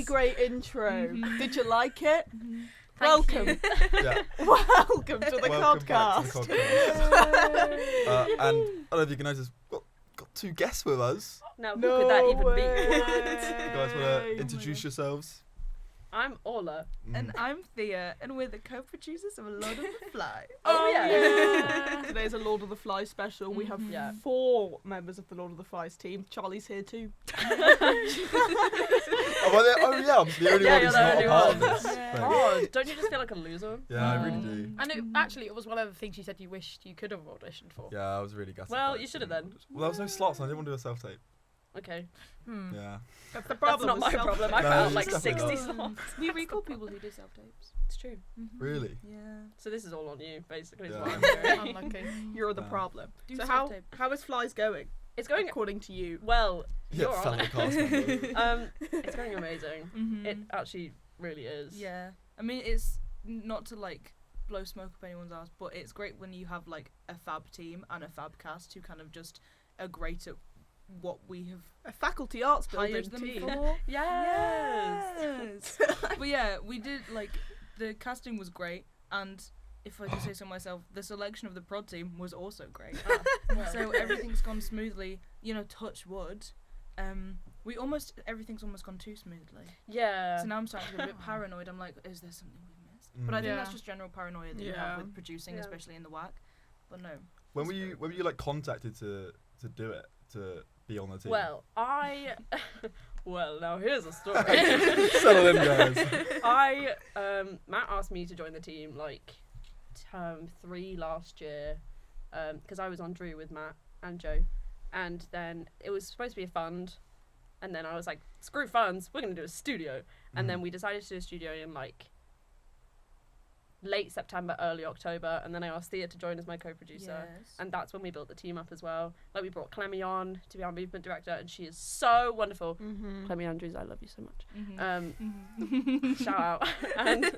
really great intro. Did you like it? Welcome. Welcome to the Codcast. And I don't know if you can notice, we've got two guests with us. Now, who could that even be? You guys want to introduce yourselves? I'm Orla. And I'm Thea, and we're the co-producers of Lord of the Fly. Oh, yeah. Today's a Lord of the Flies special. We have 4 members of the Lord of the Flies team. Charlie's here too. I'm the only one who's not a part of this. Oh, don't you just feel like a loser? Yeah, I really do. And it was one of the things you said you wished you could have auditioned for. Yeah, I was really gutted. Well, you should have then. Well, there was no slots and I didn't want to do a self-tape. Okay. Yeah. That's the problem. That's not my problem. I found like 60 slots. We recall people who do self-tapes. It's true. Really? Yeah. So this is all on you, basically. Is Yeah. what I'm hearing. Unlucky. You're the problem. Do So self-tape. how is Flies going? It's going According to you. well. Yeah, You're on fellow it. cast member. It's going amazing. It actually really is. Yeah. I mean, it's not to like blow smoke up anyone's ass, but it's great when you have like a fab team and a fab cast who kind of just are great at what we have A faculty arts building hired them team. for. Yes. But yeah, we did like the casting was great, and if I do say so myself, the selection of the prod team was also great. So everything's gone smoothly. You know, touch wood. Everything's almost gone too smoothly. Yeah. So now I'm starting to get a bit paranoid. I'm like, is there something we've missed? But I think that's just general paranoia that you have with producing, especially in the WAC. But no. When were you like contacted to do it, to be on the team? Well, well, now here's a story. Settle in, guys. Matt asked me to join the team like term 3 last year, because I was on Drew with Matt and Joe, and then it was supposed to be a fund, and then I was like, screw funds, we're gonna do a studio, and then we decided to do a studio in like late September, early October, and then I asked Thea to join as my co-producer, and that's when we built the team up as well. Like, we brought Clemmy on to be our movement director, and she is so wonderful. Clemmy Andrews, I love you so much. Shout out. And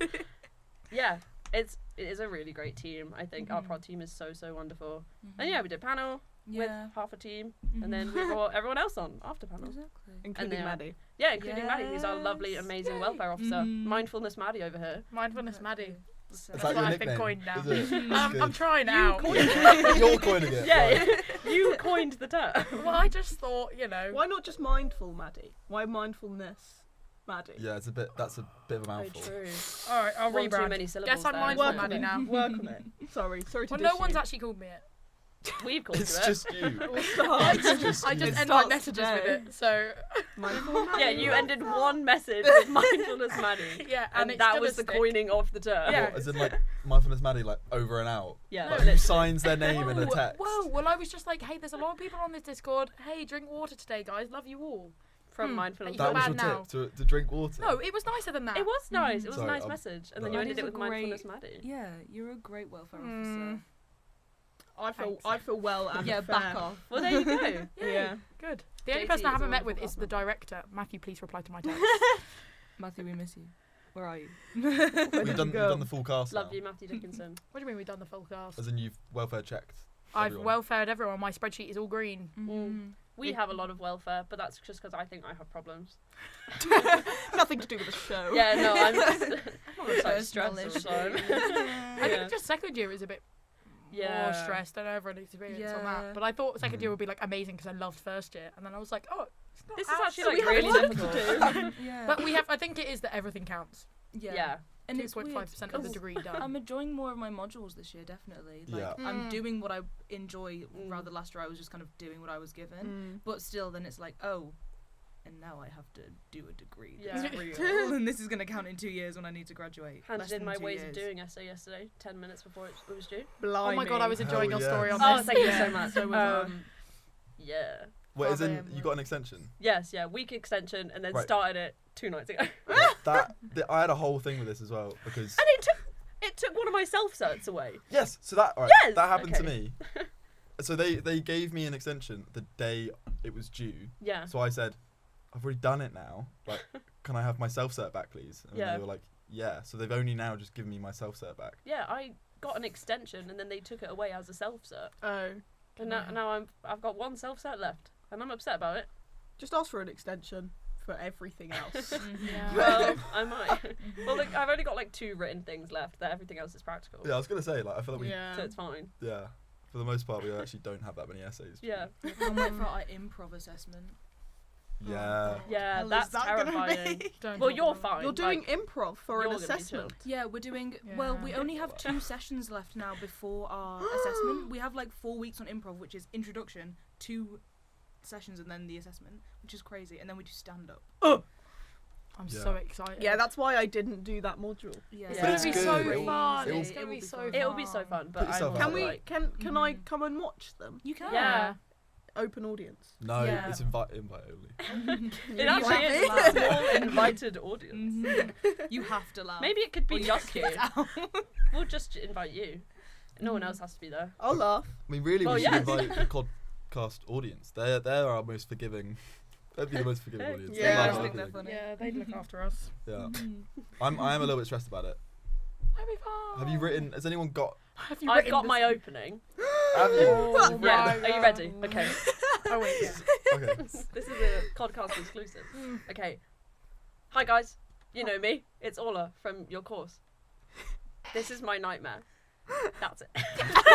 yeah, it is a really great team. I think our prod team is so wonderful. And yeah, we did panel with half a team, and then we brought everyone else on after panel. Exactly. Including Maddie. Yeah, including Maddie, who's our lovely, amazing welfare officer. Mindfulness Maddie over here. Mindfulness Maddie. Is That's that what your I've been nickname? coined now. Is it? I'm trying out. You're coining it. Yeah, right. you coined the term. Well, I just thought, you know. Why not just mindful, Maddie? Why mindfulness, Maddie? Yeah, that's a bit of a mouthful. True. All right, I'll One too rebrand. many syllables. Guess I'm there, mindful isn't it? Maddie now. Work on it. Sorry to Well, dish no one's you. actually called me it. We've called It's you it. just you. We'll start. I just It end my starts messages today. with it. So Mindful Maddie. Yeah, you ended one message with mindfulness Maddie. yeah, And it's that still was a the stick. coining of the term. Yeah. What, as in like mindfulness Maddie, like over and out. Yeah. Like, literally. who signs their name in a text? Whoa, well, I was just like, hey, there's a lot of people on this Discord. Hey, drink water today, guys. Love you all. From mindfulness. Are That you was your bad now? tip to drink water. No, it was nicer than that. It was nice. It was Sorry, a nice I'm- message. And then no. you ended it That is with a great- mindfulness Maddie. Yeah, you're a great welfare officer. I feel well and Yeah, fair. back off. Well, there you go. Yeah. Good. The only JT person I is haven't a met with wonderful is the director. Matthew, please reply to my text. Matthew, we miss you. Where are you? You've done the full cast Love now. you, Matthew Dickinson. What do you mean we've done the full cast? As in you've welfare checked. I've everyone. welfared everyone. My spreadsheet is all green. We have a lot of welfare, but that's just because I think I have problems. Nothing to do with the show. Yeah, no, I'm just so Personal stressed all the issue. time. I think just second year is a bit more Yeah. stressed. I don't have any experience on Yeah. that. But I thought second year would be like amazing because I loved first year. And then I was like, oh, it's not This is as- actually So like we have really work difficult. to do. Yeah. But we have, I think it is that everything counts. Yeah. And it's weird 2.5% of the 'cause degree done. I'm enjoying more of my modules this year, definitely. Like, Yeah. I'm doing what I enjoy, rather last year I was just kind of doing what I was given. But still, then it's like, oh, and now I have to do a degree that's Yeah. real. And this is going to count in 2 years when I need to graduate. Handed Less in than my 2 ways years. of doing essay yesterday, 10 minutes before it was due. Blimey. Oh my god, I was enjoying Hell your story yes. on Oh, this. thank you Yeah. so much. So was I. Yeah. Wait, as Father, in you got an extension? Yes, yeah, week extension, and then Right. started it 2 nights ago. I had a whole thing with this as well because And it took one of my self-certs away. yes, so that all right, Yes! that happened to Okay. me. So they gave me an extension the day it was due. Yeah. So I said, I've already done it now. Like, can I have my self-cert back, please? And Yeah. they were like, yeah. So they've only now just given me my self-cert back. Yeah, I got an extension, and then they took it away as a self-cert. Oh. And now I've got one self-cert left, and I'm upset about it. Just ask for an extension for everything else. Yeah. Well, I might. Well, look, I've only got like 2 written things left. That everything else is practical. Yeah, I was gonna say, like, I feel like So it's fine. for the most part, we actually don't have that many essays. Yeah. I can't wait for our improv assessment. Yeah. Yeah, hell is that's that gonna terrifying. be? Don't Well, talk you're about fine. You're doing like, improv for you're an gonna be chill. assessment. Yeah, we're doing. Well, we Yeah. only have 2 sessions left now before our assessment. We have like 4 weeks on improv, which is introduction, 2 sessions, and then the assessment, which is crazy. And then we do stand up. I'm Yeah. so excited. Yeah, that's why I didn't do that module. Yeah, It's Yeah. gonna it's be good. so It'll- fun. it'll- It's gonna be so fun. It'll be so fun, but Put I'm yourself also out there. like, Can I come and watch them? You can. yeah. Open audience. No, Yeah. it's invite only. It actually have is to a laugh. small invited audience. Mhm. You have to laugh. Maybe it could be Or you just get you. kicked out. We'll just invite you. No one else has to be there. I'll laugh. I mean, really, Well, we should yes. invite the Codcast audience. They're our most forgiving. They'd be the most forgiving Hey. audience. Yeah. They I love just think they're everything. funny. Yeah, they'd look after us. Yeah. Mhm. I am a little bit stressed about it. It'll be fun. Have you written? Has anyone got? Have you I've written got this? my opening. Have you? Oh You've Yeah. my written Are you ready? God. Okay. Oh wait, yeah. it? Okay. This is a Codcast exclusive. Okay. Hi guys. You know me. It's Orla from your course. This is my nightmare. That's it.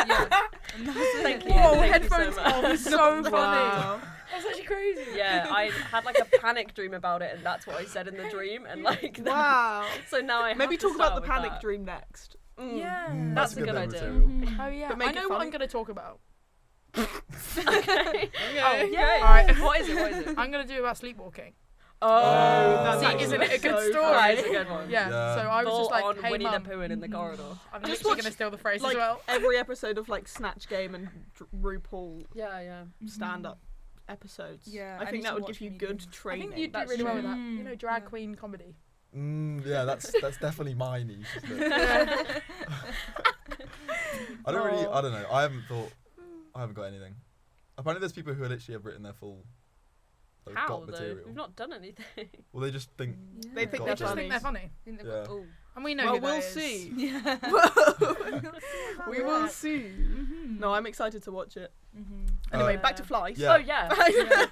Yeah. And that's it. Thank you. Whoa, Thank you so headphones much. on. So funny. Wow. That's actually crazy. Yeah, I had like a panic dream about it, and that's what I said in the dream, and like. Wow. So now I have Maybe to talk about start the with panic that. dream next. Mm. Yeah. That's a a good bit of idea. material. Mhm. Oh yeah. But make I it know what funny. I'm gonna talk about. Okay. Okay. Yay. Alright. What is it? What is it? I'm gonna do about sleepwalking. Oh, that's See, actually isn't it a good so story? That is a good one. Yeah. Yeah. So I was Full just like, on hey Winnie mum, the Pooh in the corridor. I'm Just literally watch, gonna steal the phrase Like as well. every episode of like Snatch Game and RuPaul Yeah, yeah. stand-up episodes. Yeah, I I think need that to would watch give you Winnie good the Pooh. I training. think you'd do That's really well true. with that. You know, drag Yeah. queen comedy. Yeah, that's definitely my niche. Isn't it? I don't really. I don't know. I haven't got anything. Apparently, there's people who literally have written their full. Like, How got though? material. We've not done anything. Well, they just think. Yeah. They think Got I they're it. just funny. think they're funny. Think they've Yeah. got- oh. And we know Well, who that we'll is. see. Yeah. We will see. Mhm. No, I'm excited to watch it. Mhm. Anyway, Uh, back to flies. Yeah. Oh yeah.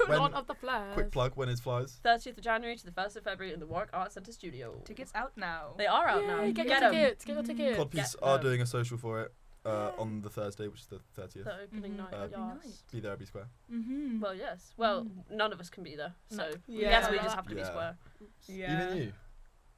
When- Lord of the Flares. Quick plug. When is flies? 30th of January to the 1st of February in the Warwick Arts Centre studio. Tickets out now. They are out now. Yay, get Get your 'em. tickets. Get your tickets. Codpiece Get are them. doing a social for it on the Thursday, which is the 30th. The opening Mhm. night. Opening yes. Be there, be square. Mm-hmm. Well, yes. Well, none of us can be there, so No. Yeah. yes, we just have to be Yeah. square. Yeah. Even you.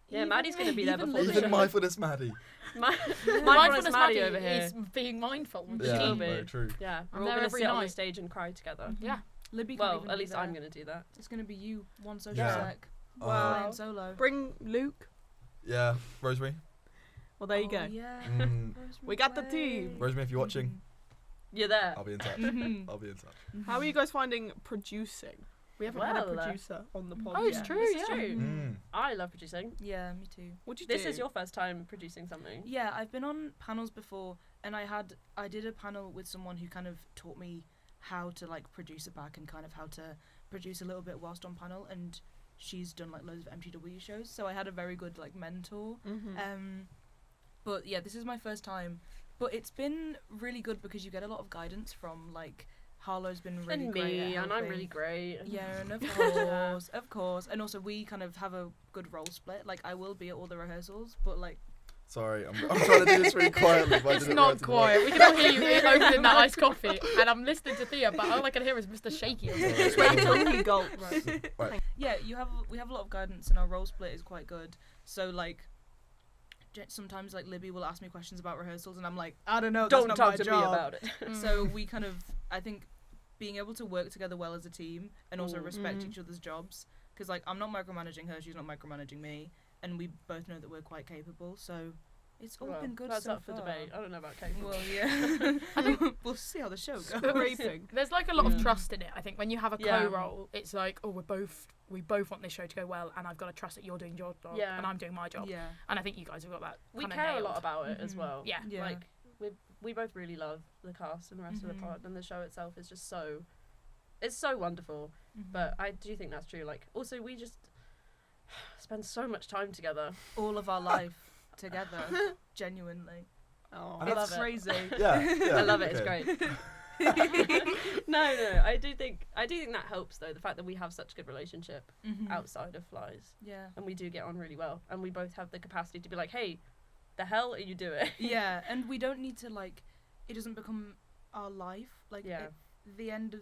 Yeah, Maddie's gonna be there Even before the Even show. mindfulness, Maddie. Mindfulness Mindfulness Maddie Maddie over here. is being mindful. She Yeah, will be. very true. Yeah, I'm we're all there gonna every sit on the night. stage and cry together. Yeah. Libby can't Well, even at be least there. I'm gonna do that. It's gonna be you, one social Yeah. sec. Wow. Flying solo. Bring Luke. Yeah, Rosemary. Well, there you Oh, go. Yeah. Mm, We got the team. Rosemary, if you're watching, You're there. I'll be in touch. Mhm. I'll be in touch. How are you guys finding producing? We haven't had a Well, producer on the podcast. Oh, it's true. This is Yeah. true. Mm. I love producing. Yeah, me too. What'd you This do? is your first time producing something. Yeah, I've been on panels before, and I did a panel with someone who kind of taught me how to like produce a back and kind of how to produce a little bit whilst on panel, and she's done like loads of MTW shows, so I had a very good like mentor. Mhm. But yeah, this is my first time, but it's been really good because you get a lot of guidance from like Harlow's been really And great me, at and I'm helping. really great. Yeah, and of course, and also we kind of have a good role split. Like I will be at all the rehearsals, but like Sorry, I'm trying to do this really quietly. But I It's didn't not realise it quiet. We can all hear you opening that iced coffee, and I'm listening to Thea, but all I can hear is Mr. Shaky. Just wait until he gulps. Right. yeah, we have a lot of guidance, and our role split is quite good. So like. Sometimes like Libby will ask me questions about rehearsals and I'm like, I don't know, Don't that's talk not to my job. me about it. So we kind of, I think, being able to work together well as a team and also Mm. respect Mm. each other's jobs, because like I'm not micromanaging her, she's not micromanaging me, and we both know that we're quite capable. So it's all Well, been good that's so up for far. debate. I don't know about capable. Well, yeah, we'll see how the show goes. Scraping. There's like a lot Yeah. of trust in it. I think when you have a Yeah. co-role, it's like, oh, we both want this show to go well, and I've got to trust that you're doing your job Yeah. and I'm doing my job. Yeah, And I think you guys have got that. We kinda care a nailed. lot about it as Mhm. well. Yeah. yeah. Like we both really love the cast and the rest of the Mhm. pod, and the show itself is just it's so wonderful. Mhm. But I do think that's true. Like also we just spend so much time together. all of our life together, genuinely. Oh. And It's love it. crazy. Yeah, yeah. I love it. okay. It's great. No, I do think that helps though. The fact that we have such good relationship outside of flies, Yeah. and we do get on really well, and we both have the capacity to be like, hey, the hell are you doing? Yeah, and we don't need to like. It doesn't become our life. Like Yeah. at the end of.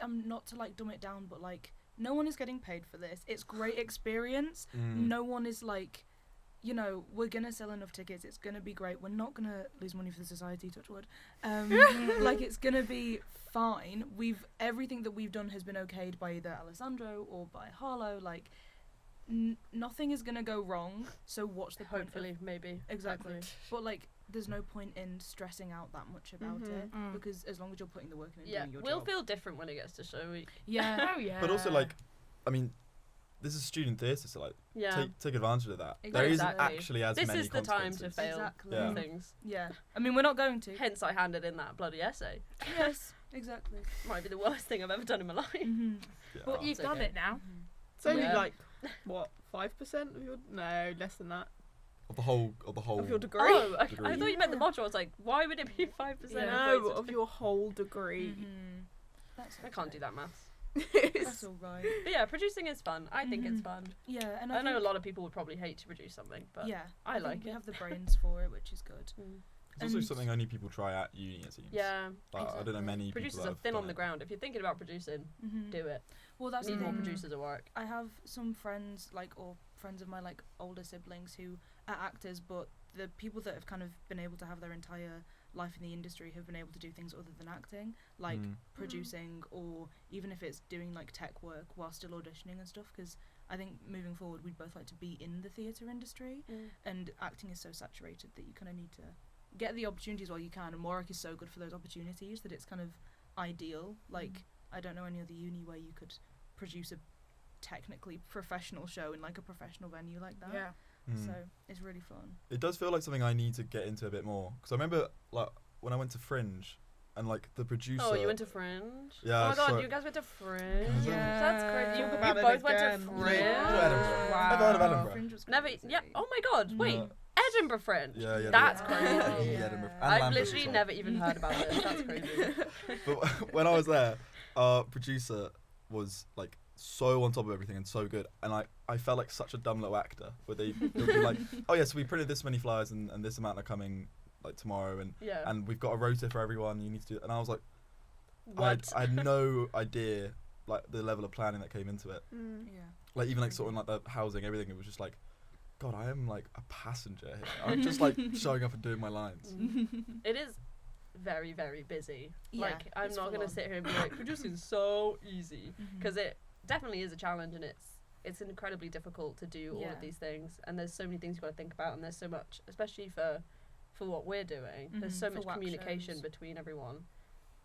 Not to like dumb it down, but like no one is getting paid for this. It's great experience. No one is like, you know, we're gonna sell enough tickets. It's gonna be great. We're not gonna lose money for the society. Touch wood. Like it's gonna be fine. Everything that we've done has been okayed by either Alessandro or by Harlow. Like nothing is gonna go wrong. So what's the point? Hopefully, maybe. Exactly. But like, there's no point in stressing out that much about it because as long as you're putting the work in and doing your we'll job. feel different when it gets to show week. Yeah. Oh yeah. But also, like, I mean, this is student theatre, so like, take advantage of that. Exactly. There isn't Exactly. actually as This many is the time to consequences. fail Exactly. Yeah. things. Yeah. I mean, we're not going to. Hence, I handed in that bloody essay. Yes. Exactly. Might be the worst thing I've ever done in my life. Mm-hmm. Yeah. But you've It's done okay. it now. It's only Yeah. like what 5% of your less than that Of the whole of your degree. Oh, I Degree. thought you meant the module. I was like, why would it be 5%? No, of your whole degree. That's I can't do that maths. That's all right. But yeah, producing is fun. I think it's fun. Yeah, and I know a think- lot of people would probably hate to produce something, but Yeah, I think like we it. have the brains for it, which is good. It's also And- something only people try at uni, it seems. Yeah, Like, I don't know exactly. many producers people that are have thin done on the it. ground. If you're thinking about producing, do it. Well, that's Need the more thing. producers at work. I have some friends, like, or friends of my like older siblings who are actors, but the people that have kind of been able to have their entire life in the industry have been able to do things other than acting, like producing, or even if it's doing like tech work while still auditioning and stuff. Because I think moving forward, we'd both like to be in the theatre industry, and acting is so saturated that you kind of need to get the opportunities while you can. And Warwick is so good for those opportunities that it's kind of ideal. Like, I don't know any other uni where you could produce a technically professional show in like a professional venue like that. Yeah. So it's really fun. It does feel like something I need to get into a bit more. Because I remember, like, when I went to Fringe, and, like, the producer... Oh, you went to Fringe? Yeah, Oh my god, so- you guys went to Fringe? Yeah. That's crazy. Talk You about it both went again. to Yeah. Fringe? Edinburgh. Wow. Never heard of Edinburgh. Fringe was Never, crazy. yeah. Oh my god, wait. No. Edinburgh Fringe? Yeah. That's the- crazy. Yeah, Edinburgh. And I've Lambeth literally as well. never even heard about this. That's crazy. But when I was there, our producer was, like, so on top of everything and so good, and I felt like such a dumb little actor where they would be like, oh yeah, so we printed this many flyers and this amount are coming like tomorrow, and Yeah. and we've got a rota for everyone, you need to do it. And I was like, What? I had no idea like the level of planning that came into it, Yeah. like even like sort of like the housing, everything. It was just like, God, I am like a passenger here. I'm just like showing up and doing my lines. It is very, very busy. Yeah, Like, I'm it's not full going to on. sit here and be like, producing's so easy. Because it definitely is a challenge, and it's incredibly difficult to do all Yeah. of these things. And there's so many things you've got to think about, and there's so much, especially for what we're doing, there's so For much wax communication shows. between everyone.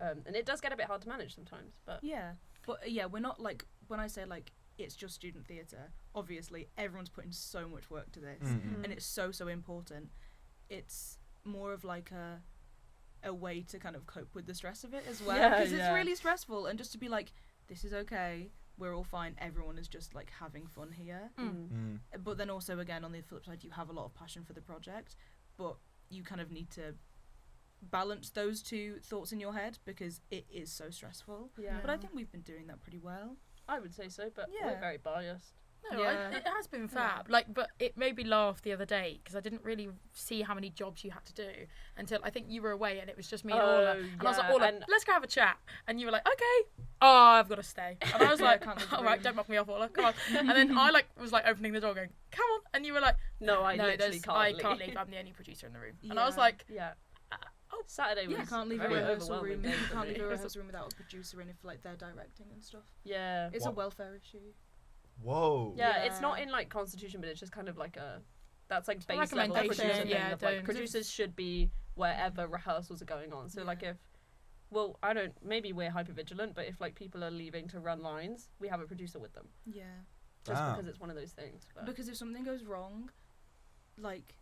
And it does get a bit hard to manage sometimes, but Yeah. But yeah, we're not like, when I say like it's just student theatre, obviously everyone's putting so much work to this and it's so important. It's more of like a way to kind of cope with the stress of it as well, Yeah, because yeah. it's really stressful, and just to be like, this is okay, we're all fine, everyone is just like having fun here. But then also again on the flip side, you have a lot of passion for the project, but you kind of need to balance those two thoughts in your head because it is so stressful. yeah. But I think we've been doing that pretty well. I would say so, but Yeah. we're very biased. No, Yeah. it has been fab. Like, but it made me laugh the other day because I didn't really see how many jobs you had to do until I think you were away and it was just me and Orla. And I was like, yeah, Orla, and- let's go have a chat. And you were like, okay. Oh, I've got to stay. And I was like, Can't leave the all right, room. don't knock me off, Orla. Come on. And then I was opening the door going, come on. And you were like, No, I no, literally I can't can't leave. leave. I'm the only producer in the room. And I was Yeah. like, Yeah. oh. Saturday was Yeah, can't leave a very rehearsal overwhelming room. day You for can't me. leave a rehearsal room without a producer in if like they're directing and stuff. Yeah. It's a What? welfare issue. Whoa. Yeah, it's not Yeah. in like constitution, but it's just kind of like that's like a base level recommendation, producer yeah, thing of, like, don't- producers should be wherever rehearsals are going on. So like if, well, I don't, maybe we're hyper vigilant, but if like people are leaving to run lines, we have a producer with them Yeah. just Damn. because it's one of those things. But Because if something goes wrong, like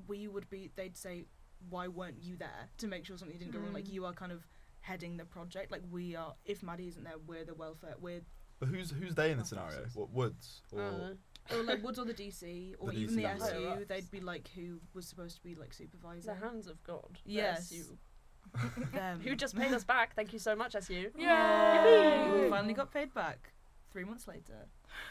they'd say, why weren't you there to make sure something didn't go wrong? Like you are kind of heading the project. Like we are. If Maddie isn't there, we're the welfare. We're But who's they in the scenario? Officers. What, Woods? Or or like Woods or the DC or The even DC the numbers. SU. Higher ups. They'd be like who was supposed to be like the supervising. hands of God. Yes. You. Who just paid us back. Thank you so much, SU. Yay! We finally got paid back 3 months later.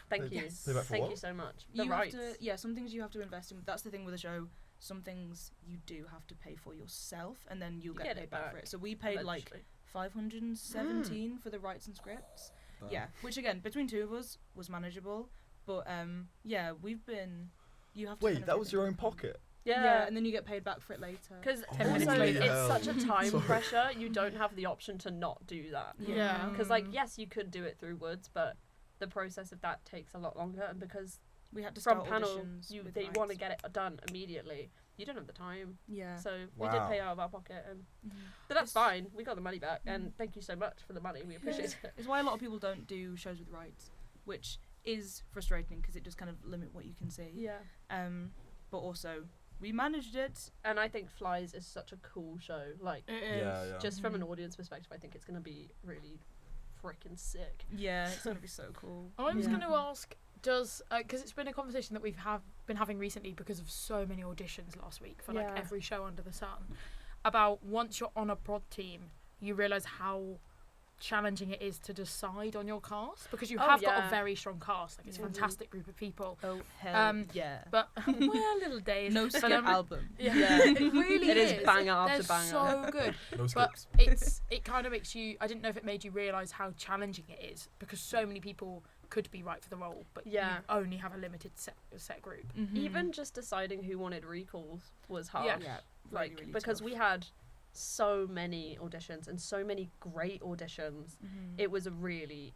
Thank you. Pay back for Thank what? you so much. The You rights. have to, some things you have to invest in. That's the thing with the show. Some things you do have to pay for yourself, and then you'll You get get paid it back for back it. So we paid like Eventually. 517 for the rights and scripts. Damn. Yeah, which again between two of us was manageable. But yeah, we've been. You have to. kind Wait, of that take was it your in own account. pocket. Yeah. and then you get paid back for it later. Because 10 minutes also later. it's such a time Sorry. pressure, you don't have the option to not do that. Yeah. Because, like, yes, you could do it through Woods, but the process of that takes a lot longer. And because we had to from start panel, auditions with they rights. want to get it done immediately, you don't have the time. Yeah. So we did Wow. pay out of our pocket. And Mhm. but that's It's- fine. We got the money back. And thank you so much for the money. We appreciate it. It's why a lot of people don't do shows with rights, which is frustrating because it does kind of limit what you can see. Yeah. But also we managed it. And I think Flies is such a cool show. Like, It is. Yeah. just from an Mhm. audience perspective, I think it's going to be really freaking sick. Yeah, it's gonna be so cool. I was Yeah. going to ask, does because it's been a conversation that we've been having recently because of so many auditions last week for like Yeah. every show under the sun, about once you're on a prod team, you realise how challenging it is to decide on your cast because you Oh, have got yeah. a very strong cast. Like it's a Mhm. fantastic group of people. Oh hell yeah! But well, little days. No but, skip album. Yeah, it really It is banger after They're banger. so good. No But scripts. it kind of makes you. I didn't know if it made you realise how challenging it is because so many people could be right for the role, but Yeah. you only have a limited set group. Mhm. Even just deciding who wanted recalls was hard. Yeah. yeah, Like, really, really because tough. we had so many auditions and so many great auditions. Mhm. It was a really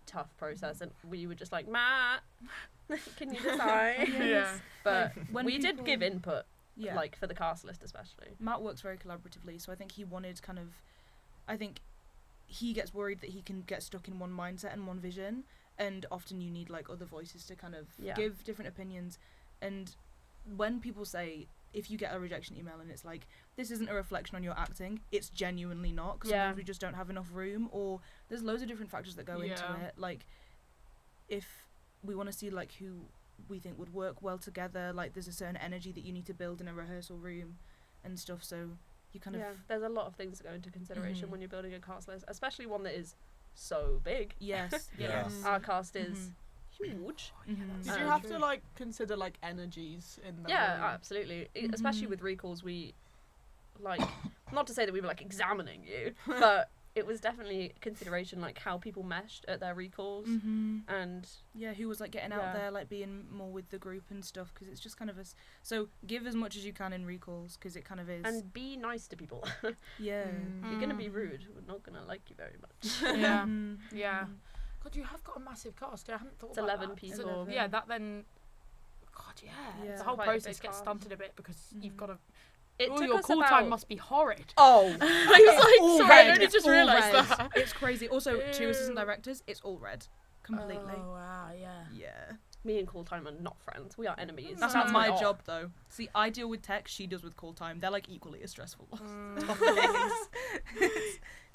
tough process, and we were just like, Matt, can you decide? Yeah. But when we did people- give input, yeah. like for the cast list especially. Matt works very collaboratively, so I think he wanted kind of. I think he gets worried that he can get stuck in one mindset and one vision, and often you need like other voices to kind of Yeah. give different opinions. And when people say, if you get a rejection email and it's like, this isn't a reflection on your acting, it's genuinely not, because Yeah. sometimes we just don't have enough room, or there's loads of different factors that go into Yeah. it. Like, if we want to see like who we think would work well together, like there's a certain energy that you need to build in a rehearsal room and stuff, so you kind Yeah, of there's a lot of things that go into consideration Mhm. when you're building a cast list, especially one that is so big. yes Yeah. yes Our cast is Mhm. huge. Mhm. Did you Um, have to like consider like energies in the Yeah, room? absolutely. Especially Mhm. with recalls, we like not to say that we were like examining you, but it was definitely consideration like how people meshed at their recalls Mhm. and Yeah, who was like getting Yeah. out there, like being more with the group and stuff, because it's just kind of so give as much as you can in recalls, because it kind of is. be nice to people. yeah. Mm. You're gonna be Mm. rude. We're not gonna like you very much. Yeah. Mhm. Yeah. Mhm. God, you have got a massive cast. Yeah, I hadn't thought It's about 11 that. people. So, 11. yeah, that then. God, yeah. Yeah. The whole Quite a process big gets cast. stunted a bit because you've Mhm. got to. It Oh, took your us call about time must be horrid. Oh, I was like, all sorry, I red, only just all realised red. that. It's crazy. Also, 2 assistant Ew. directors, it's all red, completely. Oh wow, yeah. Yeah. me and Call Time are not friends. We are enemies. That's Right. not my off. job though. See, I deal with tech, she does with call time. They're like equally as stressful.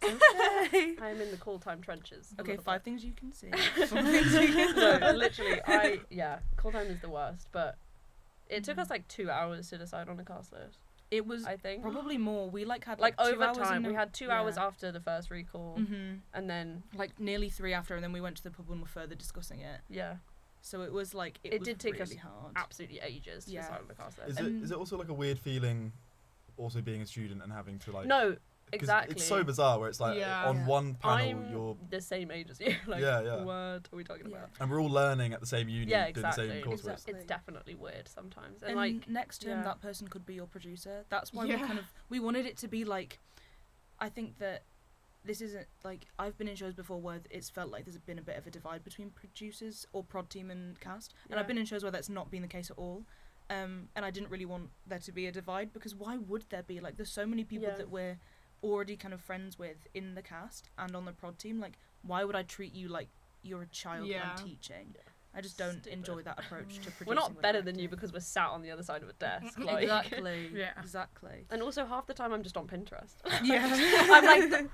Okay. I am in the Call Time trenches. a Okay, little 5 bit. things you can see. No, literally, Call Time is the worst, but it took Mhm. us like 2 hours to decide on a cast list. It was I think. probably more. We like had Like 2 over hours time, in we a- had 2 yeah. hours after the first recall, Mhm. and then Like nearly 3 after, and then we went to the pub and were further discussing it. yeah, So it was like It was did take really us hard. absolutely ages to Yeah. decide on the cast list. Is it also like a weird feeling, also being a student and having to like? No, 'cause exactly. It's so bizarre where it's like Yeah. on Yeah. one panel I'm you're the same age as you. Like, Yeah, yeah. what are we talking Yeah. about? and we're all learning at the same uni, Yeah, doing the exactly. same coursework. Exactly. It's definitely weird sometimes, and And like next term, yeah. that person could be your producer. That's why Yeah. we wanted it to be like. I think that this isn't like I've been in shows before where it's felt like there's been a bit of a divide between producers or prod team and cast, and I've Yeah. been in shows where that's not been the case at all. And I didn't really want there to be a divide, because why would there be? Like, there's so many people Yeah. that we're already kind of friends with in the cast and on the prod team. Like, why would I treat you like you're a child Yeah. when I'm teaching? I just don't Stupid. enjoy that approach to producing. we're not when better I'm than you acting. because we're sat on the other side of a desk. Like, Exactly. Yeah. Exactly. And also half the time I'm just on Pinterest. Yeah. I'm like,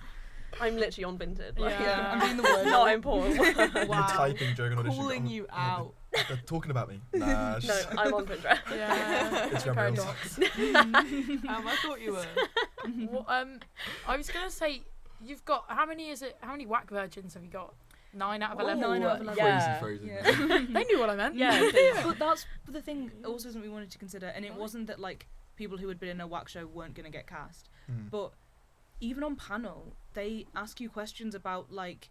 I'm literally on Vinted. Like, Yeah. I'm doing the word. not important. You're Wow. typing during an audition. Calling oh, you oh, out. They're talking about me. Nah. No, I'm on Pinterest. Yeah. Instagram Very Reels. docs. I thought you were. Well, I was gonna say you've got how many whack virgins have you got? 9 out of 11. 9 out of 11. Yeah. Crazy phrasing. Yeah. They knew what I meant. Yeah. But that's the thing also something we wanted to consider, and it wasn't that like people who had been in a whack show weren't going to get cast, but even on panel they ask you questions about like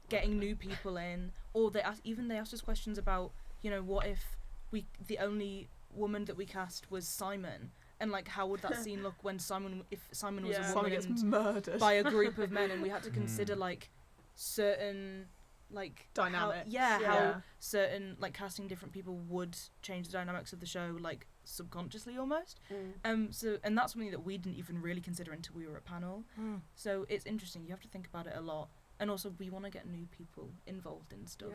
getting new people in, or they asked us questions about, you know, what if the only woman that we cast was Simon, and like how would that scene look when Simon was a Simon woman gets and murdered by a group of men, and we had to consider like certain like dynamics. how certain like casting different people would change the dynamics of the show, like subconsciously almost. So and that's something that we didn't even really consider until we were at panel. So it's interesting. You have to think about it a lot, and also we want to get new people involved in stuff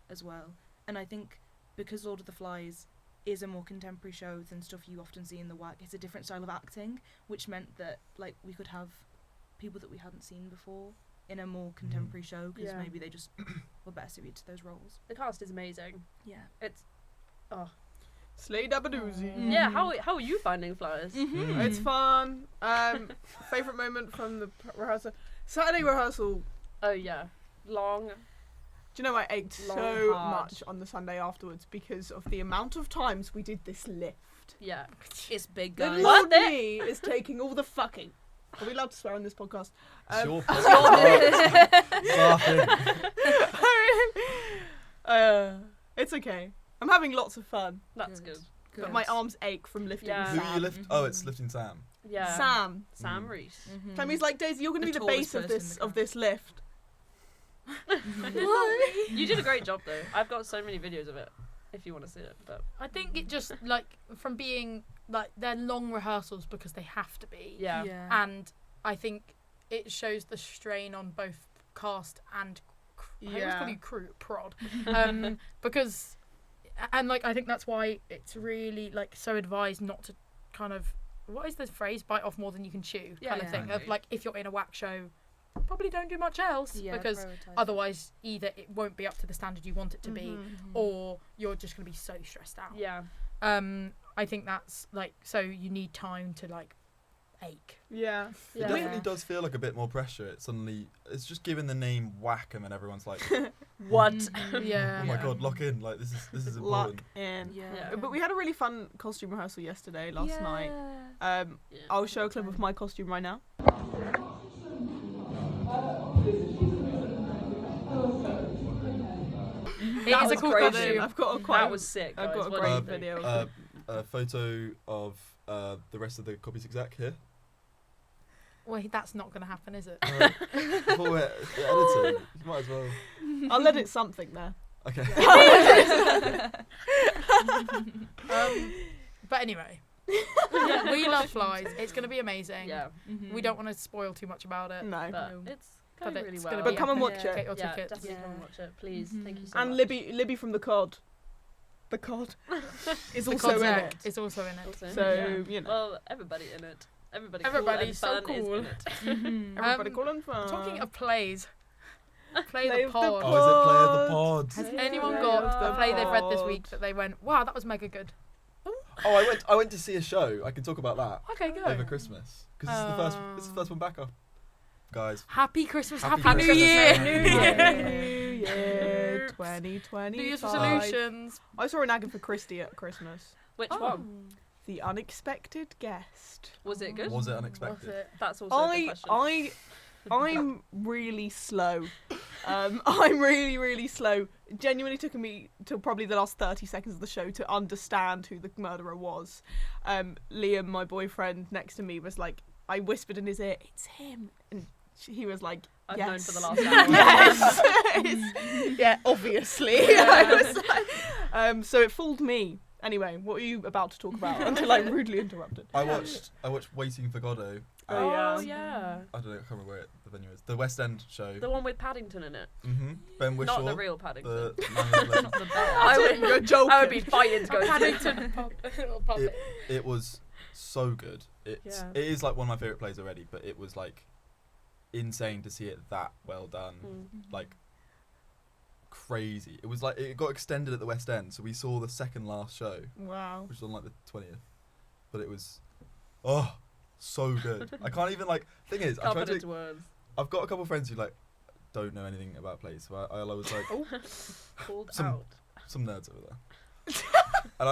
as well. And I think because Lord of the Flies is a more contemporary show than stuff you often see in the WAC, it's a different style of acting, which meant that like we could have people that we hadn't seen before in a more contemporary show, because maybe they just were better suited to those roles. The cast is amazing. Yeah. It's Slay Dabadoozy. yeah. How are you finding Flowers? It's fun. Favorite moment from the rehearsal. Saturday rehearsal. Oh yeah, long. Do you know I ached Long, so hard. much on the Sunday afterwards because of the amount of times we did this lift. Yeah. It's big, The guys. Lord me is taking all the fucking. Are we allowed to swear on this podcast? It's your podcast. It's okay. I'm having lots of fun, That's good. but my arms ache from lifting Yeah. Who Sam. you lift? Oh, it's lifting Sam. Yeah. Sam. Sam Reese. Clemmy's like, Daisy, you're going to be The the base tallest of person in the this lift. You did a great job though. I've got so many videos of it. If you want to see it, but I think it just like from being like they're long rehearsals because they have to be. yeah. And I think it shows the strain on both cast and I always call you crew prod, because and like I think that's why it's really like so advised not to kind of, what is the phrase, bite off more than you can chew kind of Yeah. thing of like if you're in a whack show probably don't do much else Yeah, because prioritise. otherwise either it won't be up to the standard you want it to be or you're just going to be so stressed out. Yeah. I think that's like, so you need time to like ache. Yeah. It Yeah. definitely does feel like a bit more pressure. It's just given the name Whack, and then everyone's like, What? Yeah. oh my god, lock in! Like this is important. Lock in. Yeah. But we had a really fun costume rehearsal yesterday, last night. Yeah. I'll show a clip of my costume right now. It is a cool crazy. costume. I've got a quite. That was sick. I've Guys. got a What great do you think? video. A photo of the rest of the copies exec here. Wait, that's not going to happen, is it? Before we're editing, you might as well. I'll edit something there. Okay. But anyway, we love Flies. It's going to be amazing. Yeah. We don't want to spoil too much about it. No. But No. it's But going really it's well. gonna But be come and epic. watch Yeah. it. Get your Yeah, tickets. definitely come and watch it, please. Thank you so And much. Libby from the COD. The COD is The also in concept it. is also in it. Also, So, yeah. you know. Well, everybody in it. Everybody Everybody's cool so and fun is cool. in it. Everybody cool and fun. Talking of plays, Play Play the of the Pod. Oh, is it Play of the Pod? Has Yeah. anyone Play got of a the play they've read this Pod. week that they went, wow, that was mega good? Oh, I went to see a show. I can talk about that Okay, good. over Christmas because this is the first one back up, guys. Happy Christmas, Happy Happy New Christmas, Year. Happy New Year 2020. New Year's resolutions. I saw an Agatha Christie at Christmas. Which Oh. one? The Unexpected Guest. Was it good? Was it Was unexpected? it? That's also a good question. I'm really slow. I'm really slow. It genuinely took me till probably the last 30 seconds of the show to understand who the murderer was. Liam, my boyfriend next to me, was like, I whispered in his ear, "It's him," and he was like, I've yes. known for the last hour. Yes. Yeah, obviously. I was like, so it fooled me. Anyway, what are you about to talk about until I'm rudely interrupted? I watched Waiting for Godot. Oh yeah. I don't know. I can't remember where the venue is. The West End show. The one with Paddington in it. Ben Whishaw. Not the real Paddington. The man who played- Not the bear. You're joking. I would be fighting to go to. Paddington puppet. it was so good. It is like one of my favourite plays already, but it was like insane to see it that well done. Like crazy. It was like it got extended at the West End, so we saw the second last show, Wow. which was on like the 20th. But it was so good. I can't even like. Thing is, I Can't tried put it to. into words. I've got a couple of friends who like don't know anything about plays, so I was like, Called Some- out. some nerds over there. And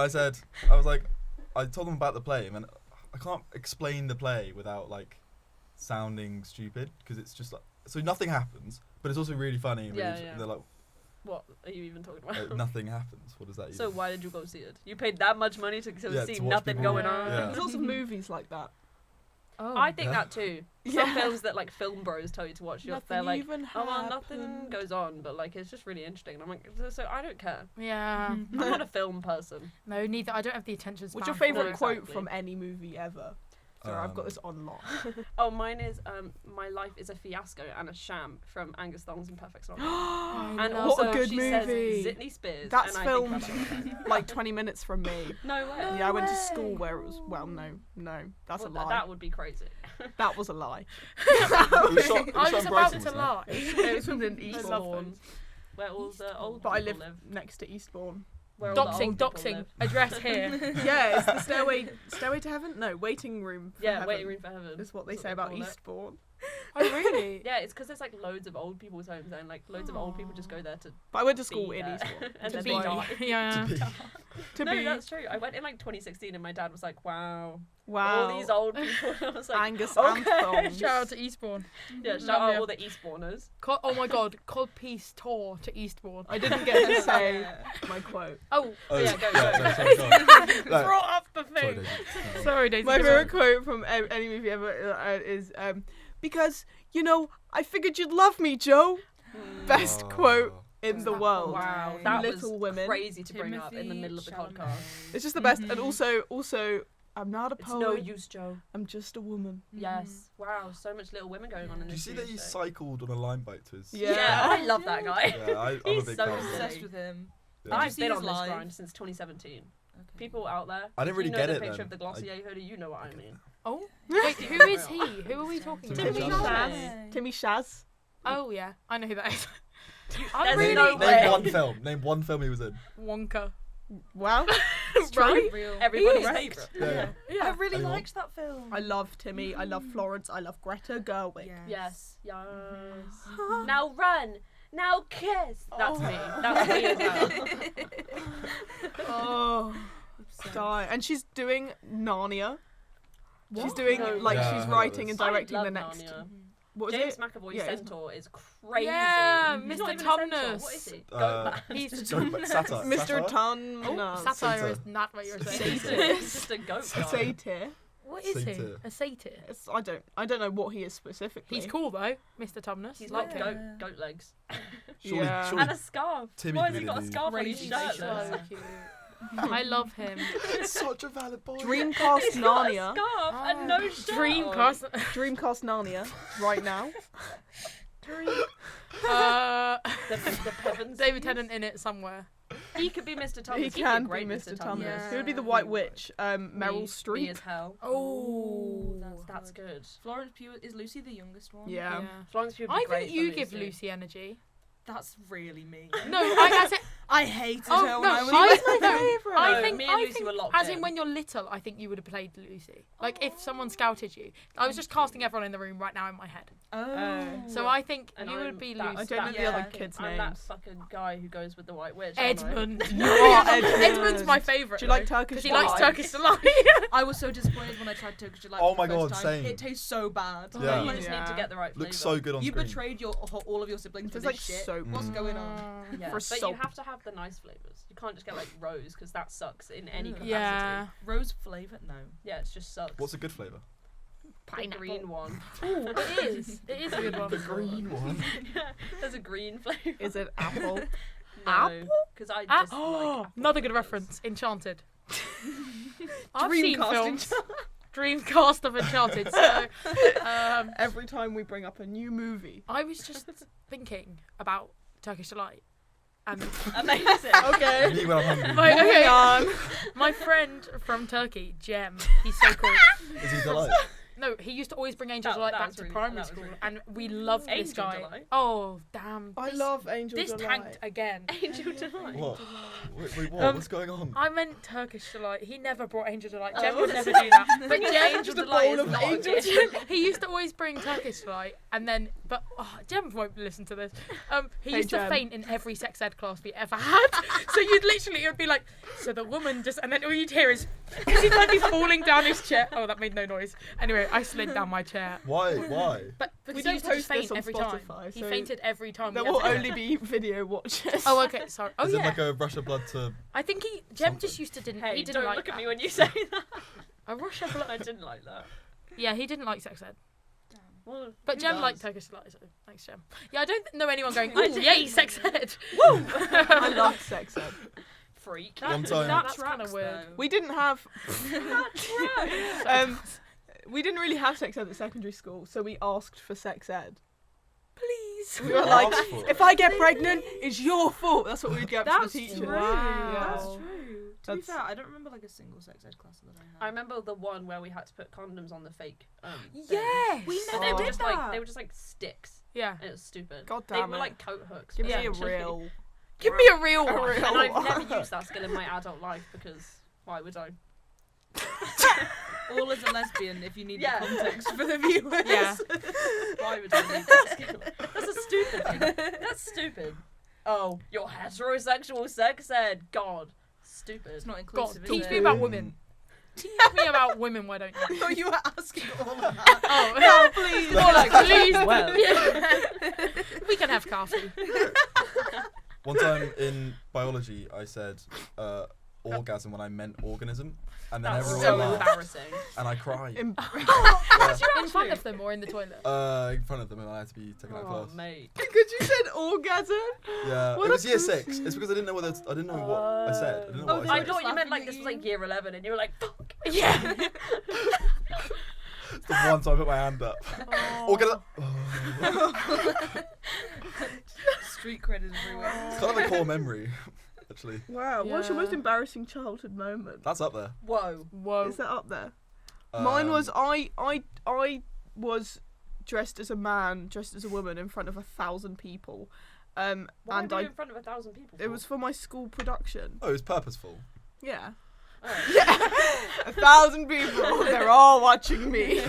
I told them about the play, and then I can't explain the play without like sounding stupid because it's just like so nothing happens, but it's also really funny. And Yeah, really, yeah. They're like, What are you even talking about? nothing happens. What does that? So even? why did you go see it? You paid that much money to Yeah, see to watch nothing people- going on. Yeah. There's lots of movies like that. Oh. I think Yeah. that too. Some Yeah. films that like film bros tell you to watch, they're like, even oh well, nothing happened. goes on, but like it's just really interesting. And I'm like, so I don't care. Yeah. I'm not a film person. No, neither. I don't have the attention span. What's your for favourite it. quote Exactly. from any movie ever? Sorry, I've got this on lock. Oh, mine is my life is a fiasco and a sham from Angus Thongs and Perfect Storm. I And love What a also good she movie. says Zitney Spears. That's and filmed I think about it. like 20 minutes from me. No way. Yeah, I went to way. school where it was. Well, no, that's Well, a lie. That would be crazy. That was a lie. It was shot- it I shot was in about Brighton, to wasn't it? lie. It was filmed in I Eastbourne. love them. Where all the old But I people live live. next to Eastbourne. Where all the Doxing, old people doxing. live. Address here. Yeah, it's the stairway to heaven. No, waiting room. For Yeah, heaven waiting room for heaven. is what they That's say about call it. Eastbourne. Oh, really? Yeah, it's because there's like loads of old people's homes and like loads of old people just go there to But I went to school be in there. Eastbourne. And to then be, they die. Yeah. To be- to No, be. that's true. I went in like 2016 and my dad was like, wow, Wow. all these old people. I was like, Angus okay. Anthongs. Shout out to Eastbourne. yeah, shout Love out you. all the Eastbourners. Oh my god, Codpeace tour to Eastbourne. I didn't get to say my quote. Oh, Oh, Yeah, go, yeah, go. no, sorry, go on. No, brought up the sorry, thing. Daisy. Sorry, Daisy. My go favorite on. quote from any movie ever is because I figured you'd love me, Joe. Best Oh. quote in What's the that world. from? Wow, that Little was Women. crazy to bring up in the Timothy middle of the Chalamet. podcast. It's just the best, and Mm-hmm. also, I'm not a It's poet. no use, Joe. I'm just a woman. Yes. Wow, so much Little Women going on in Did you this see that TV he show. cycled on a line bike to his? Yeah. Yeah, I love that guy. Yeah, I'm a He's big so fan. of him. sick. Obsessed with him. Yeah. I've see been his on this live? grind since 2017. Okay. People out there. I didn't really you know get the it picture then. of the Glossier hoodie, you know what I mean. Oh, wait, who is he? Who are we talking Timothy about? Chalamet. Timmy Shaz. Oh yeah, I know who that is. There's I'm really no way. Name one film. Name one film he was in. Wonka. Wow. Right? Real. Everybody's Correct. favourite. Yeah. Yeah. I really Anyone? liked that film. I love Timmy. I love Florence. I love Greta Gerwig. Yes. Yes. Now run. Now kiss. That's me. That's me as well. Oh, die. And she's doing Narnia. She's doing No. like Yeah, I she's heard writing about and directing I the love next. Narnia. What was James it? McAvoy's Yeah, it's- centaur is crazy. Yeah, He's Mr. not even a centaur. Tumnus. What is he? Uh, He's Sorry, but satire. Mr. Satire? Tun. Oh, no. satire Satyr. is not what you're saying. Satyr. He's just a goat guy. Satyr. What is he? Satyr. A satyr. I don't know what he is specifically. He's cool though, Mr. Tumnus. He's Like like him. goat legs. Surely, Yeah. surely And a scarf. Timmy Why has could he be got a the- scarf on his Crazy shirt? facial. So cute. I love him. such a valid point. Dreamcast He's got a Narnia. scarf and no shirt. Dreamcast. Dreamcast Narnia right now. The Pevens. David Tennant in it somewhere. He could be Mr. Thomas. He He'd can be a be great Mr. Mr. Thomas. Yeah. Who would be the White Witch? Meryl Me Streep. as hell. Oh, That's good. Florence Pugh is Lucy the youngest one? Yeah. Florence Pugh would be I great think for you give Lucy. Lucy energy. That's really me. No, I said. I hated Oh her no, when I was I, little. no, favourite. I No, think me and I Lucy think, were locked as in. in when you're little, I think you would have played Lucy. Like if someone scouted you, I was just casting everyone in the room right now in my head. Oh. So I think And you I'm would be that- Lucy. I don't know the Yeah. other kids' I'm that names. fucking guy who goes with the White Witch. aren't I? Edmund. You are Edmund. Edmund's my favourite. Do you like though, Turkish 'cause he likes delight? Turkish delight. I was so disappointed when I tried Turkish delight. Oh for my the first God, time. same. It tastes so bad. Yeah. You just need to get the right flavour. Looks so good on You screen. betrayed all of your siblings for It's this like shit. soap. What's going on? Yeah, For but soap. you have to have the nice flavours. You can't just get like rose because that sucks in any capacity. Yeah. Rose flavour? No. Yeah, it's just sucks. What's a good flavour? the green one? Ooh, it is. It is a good one. The green one. There's a green flavour. Is it apple? No, because I Ah, dislike apple another good flavours. reference. Enchanted. I've seen Dreamcast films. Dreamcast of Enchanted. So, Every time we bring up a new movie. I was just thinking about Turkish delight, and Amazing. Okay. Me when I'm hungry. my, Moving okay, on. my friend from Turkey, Jem, he's so cool. Is he delight? No, he used to always bring Angel Delight that back was to really- primary that was school, really and we loved this Angel guy. Delight? Oh, damn. I This- love Angel This Delight. tanked again. Angel Delight. What? Wait, what? Um, What's going on? I meant Turkish Delight. He never brought Angel Delight. Oh. Jem would never do that. But Bringing Jem, Angel just a Delight bowl is of not a Angel gift. he used to always bring Turkish Delight, and then, but Jem won't listen to this. He Hey, used to Jem. faint in every sex ed class we ever had. So you'd literally, it would be like, so the woman just, and then all you'd hear is, because he'd like be falling down his chair. Oh, that made no noise. Anyway, I slid down my chair. Why? But because We he don't used to just post this faint on every Spotify, time. He so fainted every time. There we had will sex ed. only be video watchers. Oh, okay, sorry. Oh, Is yeah. it like a rush of blood to? I think Jem something? just used to didn't. Hey, he didn't don't like look that. at me when you say that. A rush of blood. I didn't like that. Yeah, he didn't like sex ed. Well, But who Jem does? liked Turkish Delight, so thanks, Jem. Yeah, I don't know anyone going, I ooh, do. yay, sex ed. Woo! I love sex ed. Freak. One time- That's kind of weird. We didn't have. We didn't really have sex ed at secondary school, so we asked for sex ed. Please. We were like, Asked for it. if I get pregnant, it's your fault. That's what we'd get from the That's teacher. true. Wow. That's true. To be That's- fair, I don't remember like a single sex ed class that I had. I remember the one where we had to put condoms on the fake. Thing. Yes. We And never they were did just that. like they were just like sticks. Yeah. And it was stupid. God They damn were it. like coat hooks. Give me a essentially. real. Give me a real A one. real- And I've never used that skill in my adult life because why would I? All as a lesbian, if you need Yeah. the context for the viewers. Yeah. Why would I need that skill? That's a stupid thing. That's stupid. Oh, you're heterosexual sex ed. God. Stupid. It's not God, inclusive, is teach it? me about women. Teach me about women, why don't I you? thought you were asking all of that. Oh, No, please. More like, please. Well. Yeah. We can have coffee. One time in biology, I said orgasm when I meant organism, and then That's everyone so laughed, embarrassing. and I cried. Em- Yeah. In front of them or in the toilet? In front of them, and I had to be taken out of Oh, class. mate. Because you said orgasm. Yeah, What it a was year 6. pussy. It's because I didn't know what I didn't know what I said. I didn't know Oh, what I I said. thought you meant laughing like at this was you. like year 11 and you were like, fuck. Yeah. It's the one time I put my hand up. Orgasm. Street credit everywhere. It's kind of a core memory, actually. Wow. What's your Yeah. most embarrassing childhood moment? That's up there. Whoa. Whoa. Is that up there? Mine Um, was I was dressed as a man, dressed as a woman in front of 1,000 people. Why And were you in front of 1,000 people? it was for my school production. Oh, it was purposeful. Yeah. Oh. 1,000 people. They're all watching me.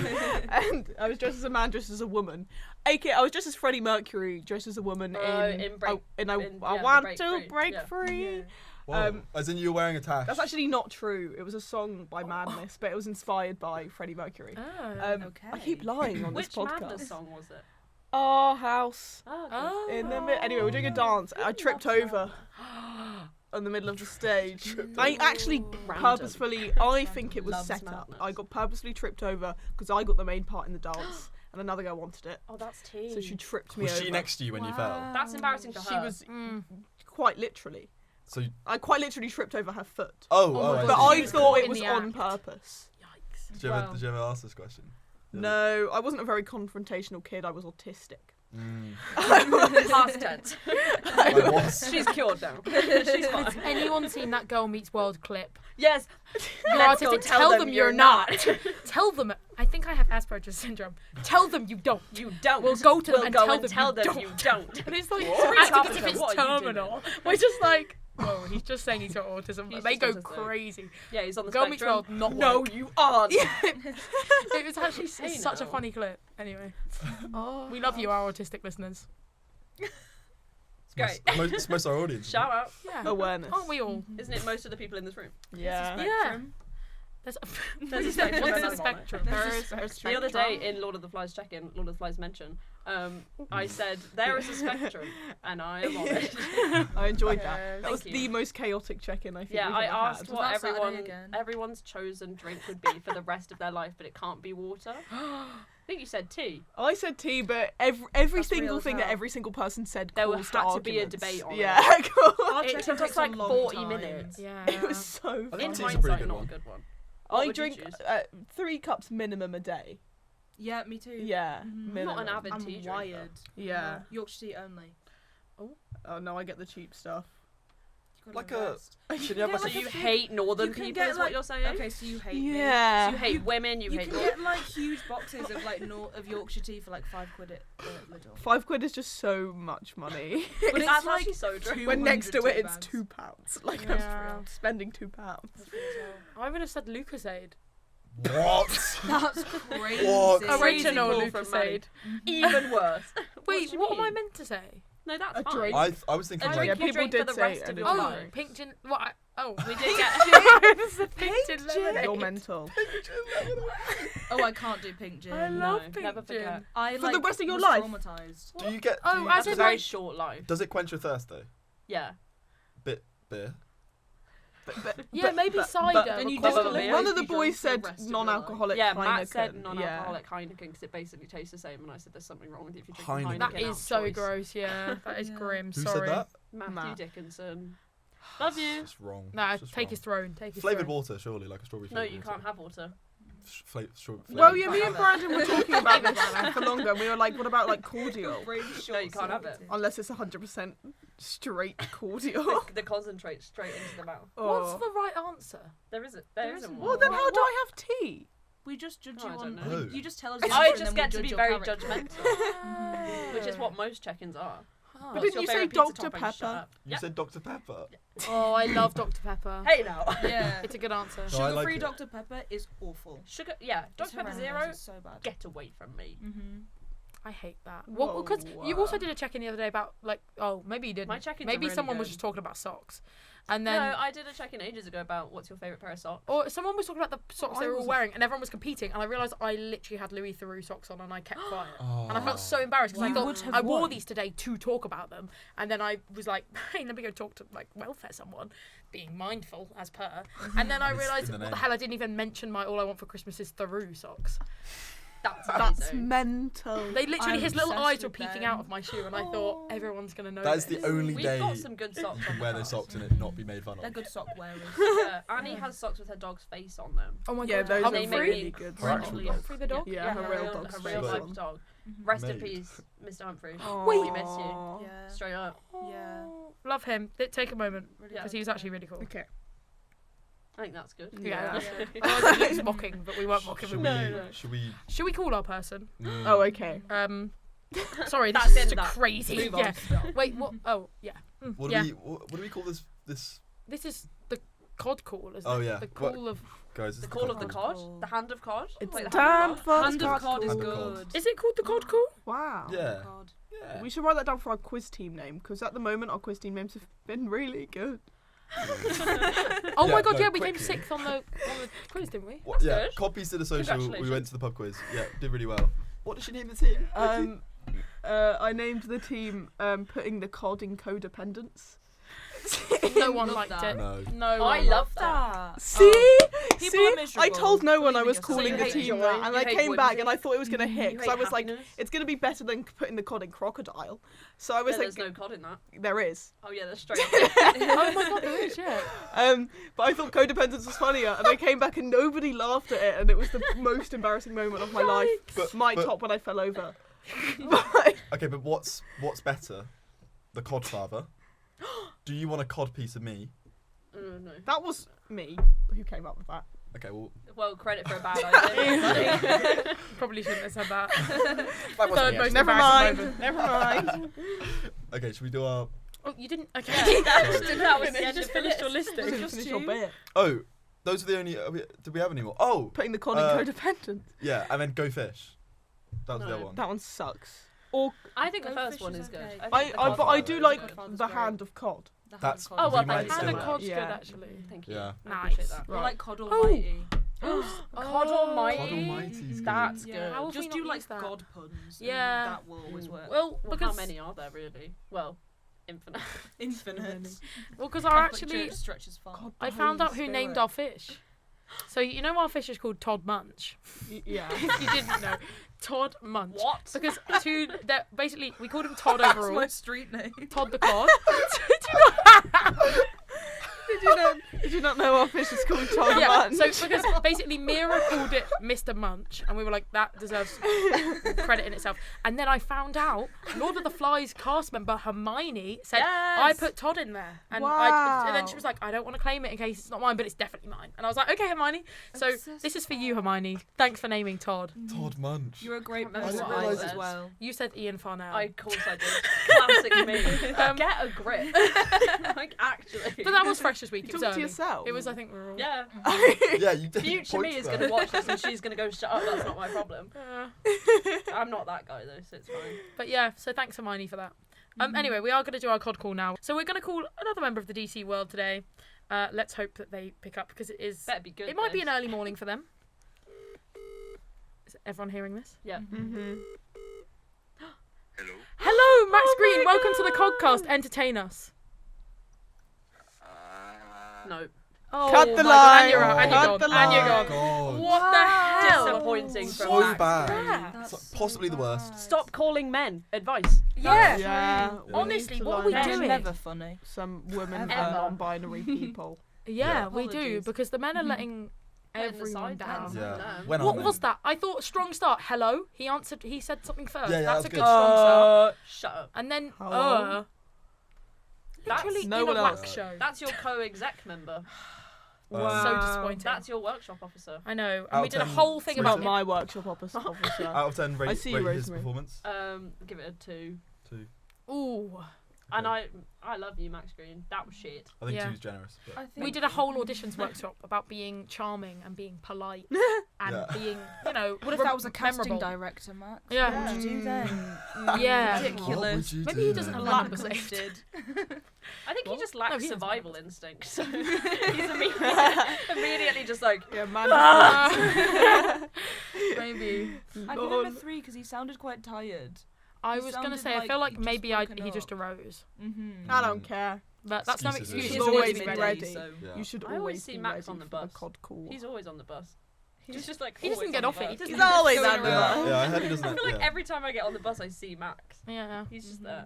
And I was dressed as a man, dressed as a woman. AKA, I was dressed as Freddie Mercury, dressed as a woman in Break- I in- I yeah, the want Break to Free, break yeah. free. Whoa. As in you were wearing a tash. That's actually not true. It was a song by Madness, but it was inspired by Freddie Mercury. Oh. I keep lying on Which this podcast. Madness song was it? Our house. Oh, okay. In the anyway, we're doing a dance. I tripped over on the middle of the stage. I actually purposefully, I think it was Loves set up. madness. I got purposefully tripped over because I got the main part in the dance, and another girl wanted it, Oh, that's tea. so she tripped me Was over. she next to you when you fell? That's embarrassing for her. She was Mm. quite literally. So. I quite literally tripped over her foot, Oh, Oh oh. my I but God. see. I was thought caught it in was the on act. purpose. Yikes. Did you Wow. ever ask this question? No, I wasn't a very confrontational kid. I was autistic. Mm. Past tense. I was. She's cured now. She's fine. Has anyone seen that Girl Meets World clip? Yes. You're Let's go autistic. Tell them you're not. not. Tell them. I think I have Asperger's syndrome. Tell them you don't. You don't. We'll go to them We'll and go tell and them tell you them don't. you don't. And it's like, What? acting as if it's What are you doing? terminal. We're just like, whoa, he's just saying he's got autism. He's They just go autistic. crazy. Yeah, he's on the Girl Meets spectrum. World, not No, woke. you aren't. It was actually Hey such a now. funny clip. Anyway, Oh, we love you, our autistic listeners. It's great. It's most our audience. Shout out. Yeah. awareness. Aren't we all? Isn't it most of the people in this room? Yeah. Yeah. There's There's a spectrum. What's and the I'm on it. spectrum? The other day in Lord of the Flies check-in, Lord of the Flies mention, I said there is a spectrum, and I am on it. I enjoyed Yes. that. That was Thank the you. most chaotic check-in I think Yeah, we've I ever asked had. what that Saturday everyone again? everyone's chosen drink would be for the rest of their life, but it can't be water. I think you said tea. I said tea, but every That's single real as thing that hell. every single person said There caused had to be a arguments. debate on it. Yeah, cool. Our It check-in took us takes a like long 40 time. minutes. Yeah. It was so I fun. think In tea's a hindsight, pretty good not one. a good one. I What would you drink choose? 3 cups minimum a day. Yeah, me too. Yeah, Mhm. minimum. Not an avid I'm tea drinker. wired. Yeah. Yorkshire tea only. Oh no, I get the cheap stuff. like a. Can you have get, like So a? you hate northern you can people, get, is what like- you're saying? Okay, so you hate me. Yeah. So you hate women, you You hate can get like huge boxes of like of Yorkshire tea for like £5 at Lidl. £5 is just so much money. But But it's that's like actually so true. When next to 200 it, it's tea £2. Like Yeah. I'm spending £2. I would have said Lucasade. What? That's crazy. What? Crazy Original pull from Lucasade. Even worse. Wait, do you what am I mean? meant to say? No, that's A fine. drink. I was thinking A like. drink Yeah, you people drink for did the say rest it of in your it. life. Pink gin. What? We did get. It's a pink gin lemonade. You're mental. Oh, I can't do pink gin. I love No, pink never gin. forget. I For the like, rest of your was life? Traumatized. Do you get? Oh, do you, as That's a in, very like- short life. does it quench your thirst though? Yeah. Beer. Yeah, maybe but- cider. then you but just Probably. always One of the be boys drunk said for the rest of your non-alcoholic Yeah, Heineken. Matt said non-alcoholic Heineken because it basically tastes the same, and I said there's something wrong with you if you drink Heineken. Heineken. that out is of so choice. gross. Yeah, that is Yeah. grim. Who Sorry. said that? Matthew Matt. Dickinson. Love you. It's wrong. Nah, It's just take wrong. his throne. Take his Flavoured throne. water, surely, like a strawberry. No, flavoured you water. can't have water. Well, yeah, Can't me have and it. Brandon were talking about this for longer. We were like, what about like cordial? No, you can't have it. Unless it's 100% straight cordial. The concentrate straight into the mouth. What's Oh. the right answer? There isn't isn't one. Well, then how do I have tea? We just judge Oh, you I on. don't know. No. You just tell us. I the answer just and get then to we be judge your very character. judgmental, which is what most check-ins are. Oh. But What's didn't your you say favourite pizza Dr. topping? Shut Pepper? up. You Yep. said Dr Pepper. Oh, I love Dr Pepper. Hey now. Yeah. It's a good answer. No, I Sugar-free like it. Dr Pepper is awful. Sugar. Yeah. It's Dr Pepper horrendous, Zero. It's so bad. Get away from me. Mhm. I hate that. Well, because you also did a check-in the other day about like, oh, maybe you didn't. My check-ins are Maybe really someone was good. just talking about socks, and then No, I did a check-in ages ago about what's your favourite pair of socks. or someone was talking about the socks I they were all wasn't- wearing, and everyone was competing, and I realised I literally had Louis Theroux socks on, and I kept quiet. Oh. And I felt so embarrassed because I You would thought have I wore won. these today to talk about them, and then I was like, "Hey, let me go talk to like welfare someone," being mindful as per. And then I It's in realised, the what the name. hell? I didn't even mention my all I want for Christmas is Theroux socks. That's That's amazing. mental. They literally, I'm his little obsessed eyes were with peeking them. out of my shoe, and I thought everyone's gonna know. That is this. the only We've day got some good you socks on can the wear those cars. socks and it not be made fun They're of. good sock wearers. Yeah, Annie has socks with her dog's face on them. Oh my Yeah, god, those Humphrey? are really good. Her actual socks. dog. Humphrey the dog. Yeah, her real dog's her real face life on. dog. Mhm. Rest in Mate. peace, Mr. Humphrey. Aw. We miss you. Yeah. Straight up. Yeah. Love him. Take a moment Really because good. he was actually really cool. Okay. I think that's good. Yeah. Yeah. I was just mocking, but we weren't mocking. Should We we? were. No. Should we? Should we call our person? Oh, okay. Sorry, That's that's it, that. crazy. Move on. Yeah. Wait, what? Oh, yeah. What do yeah. we? What do we call this? This This is the cod call, isn't Oh, it? yeah. The What- call of. guys. The Is call of the cod. cod? The hand of cod? It's Wait, the time hand of for Hand of cod is Hand of cod. good. Is it called the cod call? Wow. Yeah. God. Yeah. We should write that down for our quiz team name because at the moment our quiz team names have been really good. Oh Yeah, my god, no, yeah, we came quickly. 6th on the quiz, didn't we? What, yeah. good. Copies to the social. We Congratulations. went to the pub quiz. Yeah, did really well. What did she name the team? I named the team putting the cod in codependence. No one Love liked that. it. No. No I one love liked that. See? People are See? miserable. I told no one I Believe in was yourself. calling So you the hate team joy, that, and you I hate came back whimsy. and I thought it was going to hit You because hate I was like, happiness. it's going to be better than putting the cod in crocodile. So I was Yeah, like, there's no cod in that. there is. Oh yeah, there's straight up. Oh my god, there is, yeah. But I thought codependence was funnier, and I came back and nobody laughed at it, and it was the most embarrassing moment of my life. But- My but- top when I fell over. But- Okay, but what's better? The cod father. Do you want a cod piece of me? No. that was me who came up with that. Okay, well, Well, credit for a bad idea. Probably shouldn't have said that. that wasn't Third me, most actually. Never embarrassing mind. moment. Never mind. Okay, should we do our? Oh, you didn't. Okay. that was the You end just of the finished your list. listing. Just finish your you? bit. Oh, those are the only. Did we have any more? Oh, Putting the cod in codependence. yeah, and then go fish. That was the No. other one. That one sucks. Or I think the Go first fish one is is good. okay. think I the but I Godfather do is like good. Godfather's the great. hand of cod. The hand That's- of cod Oh, is well, We might thank you. still Hand of like- cod's good, Yeah. actually. Thank you. Yeah. I Nice. appreciate that. Or Right. like cod Oh. almighty. Cod Almighty. Cod Almighty's good. That's Yeah. good. How have we Just not do like used that? god puns. and Yeah. that will always work. Well, Well, because how many are there really? Well, infinite. Infinite. Because our Catholic actually, Church stretches far. God, I found out who Holy named Spirit. our fish. So you know our fish is called Todd Munch. Yeah. If you didn't know, Todd Munch. What? Because basically we called him Todd That's overall. my street name. Todd the cod. Do you know? Did you not know our fish is called Todd Yeah, Munch? so because basically Mira called it Mr. Munch, and we were like, that deserves credit in itself. And then I found out Lord of the Flies cast member Hermione said, I put Todd in there. And, and then she was like, I don't want to claim it in case it's not mine, but it's definitely mine. And I was like, okay, Hermione. So this is for you, Hermione. Thanks for naming Todd. Todd Munch. You're a great That's member what I as said. well. You said Ian Farnell. Of course I did. Classic me. Get a grip. Like, actually. But that was fresh this week. You It was talk to early. yourself. It was, I think, we were all... Yeah. Yeah, you did. Future me is going to watch this and she's going to go, shut up, that's not my problem. I'm not that guy, though, so it's fine. But yeah, so thanks, Hermione, for that. Anyway, we are going to do our COD call now. So we're going to call another member of the DC world today. Let's hope that they pick up, because it is... Better be good. It might be an early morning for them. Is everyone hearing this? Yeah. Mm-hmm. Hello. Hello, Max Oh my Green. Welcome to the God. Codcast. Entertain us. No. Oh, Cut the my God. line. And you're out. And Cut you're the gone. And you're line. gone. What the hell? Disappointing from So Max. bad. That's It's possibly the worst. Stop calling men. Advice. Yeah. Yeah. Honestly, need to what are we learn That's doing? never funny. Some women Ever. are non-binary people. Yeah, Yeah. we do, Apologies. because the men are letting Letting the everyone side down. down. Yeah. No. When What aren't was they? that? I thought strong start. Hello. He answered. He said something first. Yeah, That's that's a good good. strong start. Shut up. And then Hello? literally No in one a else. wax show. That's your co-exec member. So disappointing. That's your workshop officer. I know. And Out we of did a 10 whole thing About about my workshop officer. Out of 10, I rate, see you, rate his Rosemary. performance. Give it a 2. 2. Ooh. And I love you, Max Green. That was shit. I think Yeah. 2's generous. But I think We did a whole auditions workshop about being charming and being polite and Yeah. being, you know, What if that was a casting memorable. director, Max? Yeah. What would you do then? Yeah. Ridiculous. What would you Maybe do he doesn't then? have my number saved. Blacklisted. I think What? he just No, lacks he doesn't. survival instinct. So he's immediately just like, Yeah, man. Maybe. I give him a 3 because he sounded quite tired. I He was gonna sounded say, I like feel like he'd just maybe woken he just up. arose, Mm-hmm. I don't care. but that's no Excuses, excuse. isn't You it? should always It's be midday, ready. so- Yeah. You should I always always see be Max ready on the for bus. COD call. he's always on the bus. He's just like He doesn't always get on off the it. bus. He doesn't He's always go on the around. bus. Yeah, I heard he doesn't. I feel like yeah. every time I get on the bus, I see Max. Yeah. He's just there.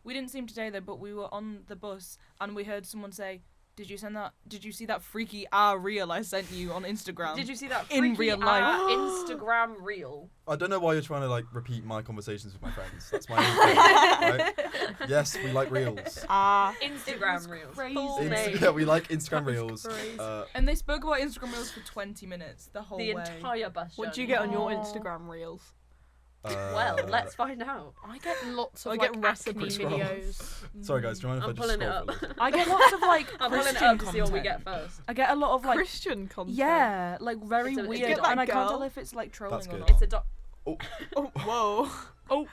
We didn't see him today though, but we were on the bus and we heard someone say, "Did you send that? Did you see that freaky reel I sent you on Instagram?" Did you see that In freaky real life. Instagram reel? I don't know why you're trying to like repeat my conversations with my friends. That's my own thing, right? Yes, we like reels. Instagram reels. crazy. Full name. Yeah, we like Instagram That was reels. crazy. And they spoke about Instagram reels for 20 minutes the whole The way. entire bus. What do you journey. get on your Aw. Instagram reels? Well, let's find out. I get lots of I like get acne recipes. videos. Sorry guys, do you mind if I'm I just pulling it scroll up. for a little? I get lots of like I'm pulling it Christian up to see what we content. get first. I get a lot of like Christian content. yeah, like very It's a- it's a weird, doc- and I can't girl. tell if it's like trolling That's or good. not. It's a doc. Oh, whoa. Oh.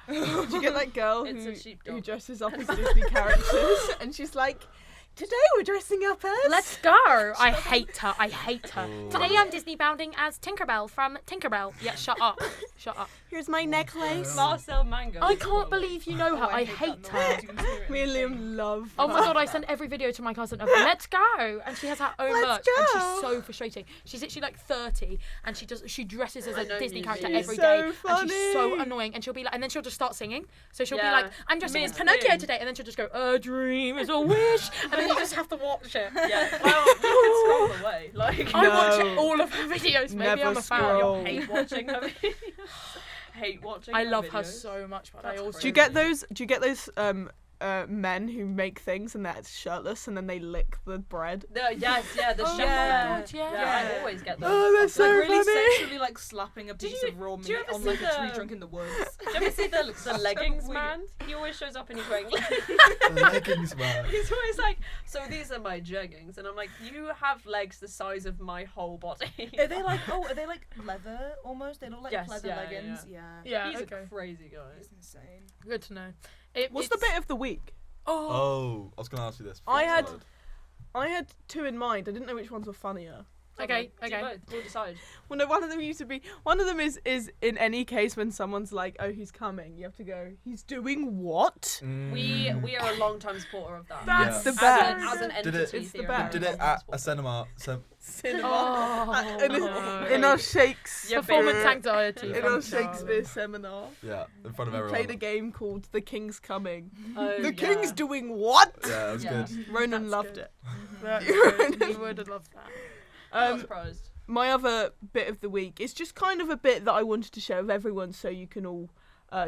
Did you get that girl It's a who sheepdog. dresses up as Disney characters and she's like, today we're dressing up as... Let's go. I hate her. I hate her. Oh. Today I'm Disney bounding as Tinkerbell from Tinkerbell. Yeah, shut up. Shut up. Here's my necklace. Marcel Mango. I can't believe you know her. Oh, I hate her. Me and Liam love Oh my god, I send every video to my cousin of let's go, and she has her own Let's merch, and go. she's so frustrating. She's literally like 30, and she dresses as I a know Disney you character do. every So day, and she's so funny. annoying. And she'll be like, and then she'll just start singing. So she'll Yeah. be like, I'm dressing Me as too. Pinocchio today, and then she'll just go, a dream is a wish, and then you just have to watch it. Yeah. Well, you can scroll away. Like I watch No. all of her videos. Maybe Never I'm a fan. scroll. hate watching her videos. Hate watching. I her love her videos. so much, but That's I also Do you get those? Do you get those men who make things and they're shirtless and then they lick the bread? Yes, yeah, the Oh, chef. yeah. bread. Yeah. I Yeah. always get those. Oh, they're Like so really funny. sexually like slapping a Did piece you- of raw do you meat ever on see like a tree the- trunk in the woods. Do you ever see the So leggings weird. man? He always shows up and he's wearing. The leggings, man. He's always like, so these are my jeggings, and I'm like, you have legs the size of my whole body. Are they like are they like leather almost? They look like Yes, leather yeah, leggings. Yeah, He's okay. a crazy guy. It's insane. Good to know. What's the bit of the week? Oh, Oh, I was gonna ask you this. I had- Sorry. I had two in mind. I didn't know which ones were funnier. okay, Do okay. both. We'll decide. Well, no, one of them used to be. One of them is in any case when someone's like, "Oh, he's coming," you have to go, "He's doing what?" We are a long time supporter of that. That's Yeah. the best. As an Did entity it- It's the theory, best. Did we're a it long-time at a supporter. cinema? Cinema. Oh, in our Shakespeare. Yeah, performance anxiety. In from our Charlie. Shakespeare seminar. Yeah, in front of We everyone. played a game called The King's Coming. Oh, The yeah. King's doing what? Yeah, it was Yeah. good. Ronan That's loved good. it. That's good. You would have loved that. I'm not surprised. My other bit of the week is just kind of a bit that I wanted to share with everyone so you can all